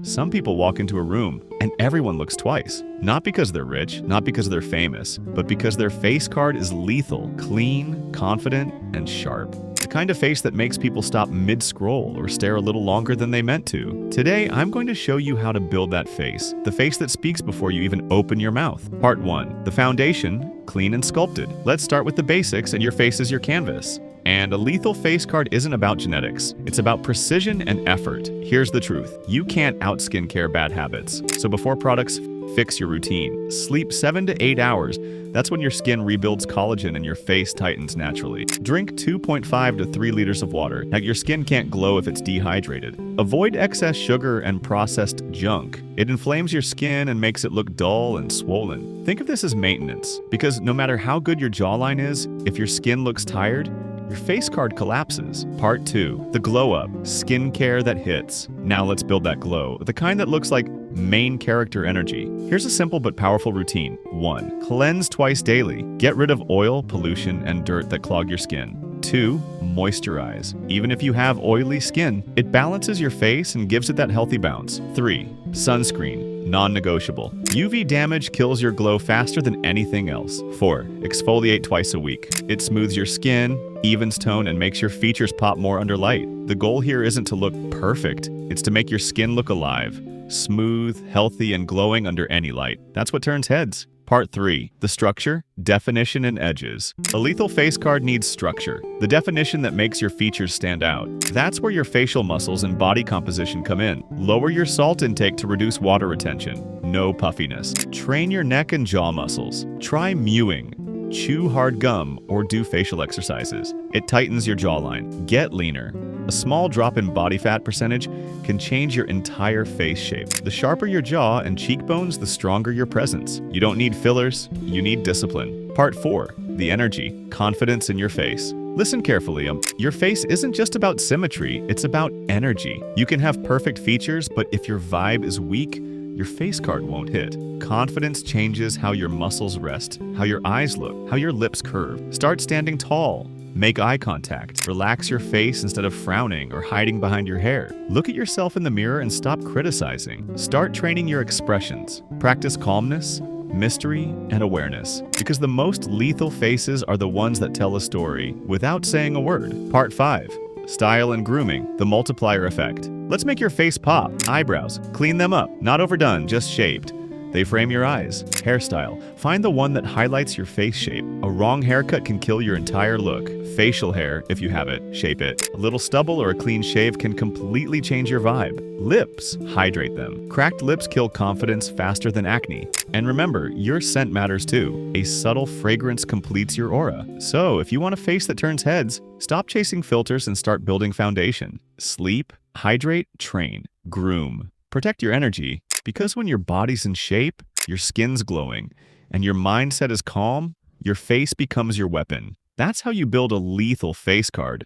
Some people walk into a room and everyone looks twice. Not because they're rich, not because they're famous, but because their face card is lethal, clean, confident, and sharp. The kind of face that makes people stop mid-scroll or stare a little longer than they meant to. Today, I'm going to show you how to build that face, the face that speaks before you even open your mouth. Part 1. The foundation, clean and sculpted. Let's start with the basics, and your face is your canvas. And a lethal face card isn't about genetics. It's about precision and effort. Here's the truth. You can't out-skincare bad habits. So before products, fix your routine. Sleep 7 to 8 hours. That's when your skin rebuilds collagen and your face tightens naturally. Drink 2.5 to 3 liters of water. Now, your skin can't glow if it's dehydrated. Avoid excess sugar and processed junk. It inflames your skin and makes it look dull and swollen. Think of this as maintenance, because no matter how good your jawline is, if your skin looks tired, your face card collapses. Part 2. The glow up. Skincare that hits. Now let's build that glow. The kind that looks like main character energy. Here's a simple but powerful routine. 1. Cleanse twice daily. Get rid of oil, pollution, and dirt that clog your skin. 2. Moisturize. Even if you have oily skin, it balances your face and gives it that healthy bounce. 3. Sunscreen. Non-negotiable. UV damage kills your glow faster than anything else. 4. Exfoliate twice a week. It smooths your skin, evens tone, and makes your features pop more under light. The goal here isn't to look perfect, it's to make your skin look alive, smooth, healthy, and glowing under any light. That's what turns heads. Part 3. The structure, definition, and edges. A lethal face card needs structure, the definition that makes your features stand out. That's where your facial muscles and body composition come in. Lower your salt intake to reduce water retention. No puffiness. Train your neck and jaw muscles. Try mewing. Chew hard gum or do facial exercises. It tightens your jawline. Get leaner. A small drop in body fat percentage can change your entire face shape. The sharper your jaw and cheekbones, the stronger your presence. You don't need fillers, you need discipline. Part 4. The energy, confidence in your face. Listen carefully, your face isn't just about symmetry, it's about energy. You can have perfect features, but if your vibe is weak, your face card won't hit. Confidence changes how your muscles rest, how your eyes look, how your lips curve. Start standing tall. Make eye contact. Relax your face instead of frowning or hiding behind your hair. Look at yourself in the mirror and stop criticizing. Start training your expressions. Practice calmness, mystery, and awareness. Because the most lethal faces are the ones that tell a story without saying a word. Part 5. Style and grooming, the multiplier effect. Let's make your face pop. Eyebrows, clean them up. Not overdone, just shaped. They frame your eyes. Hairstyle. Find the one that highlights your face shape. A wrong haircut can kill your entire look. Facial hair, if you have it, shape it. A little stubble or a clean shave can completely change your vibe. Lips. Hydrate them. Cracked lips kill confidence faster than acne. And remember, your scent matters too. A subtle fragrance completes your aura. So, if you want a face that turns heads, stop chasing filters and start building foundation. Sleep, hydrate, train, groom. Protect your energy. Because when your body's in shape, your skin's glowing, and your mindset is calm, your face becomes your weapon. That's how you build a lethal face card.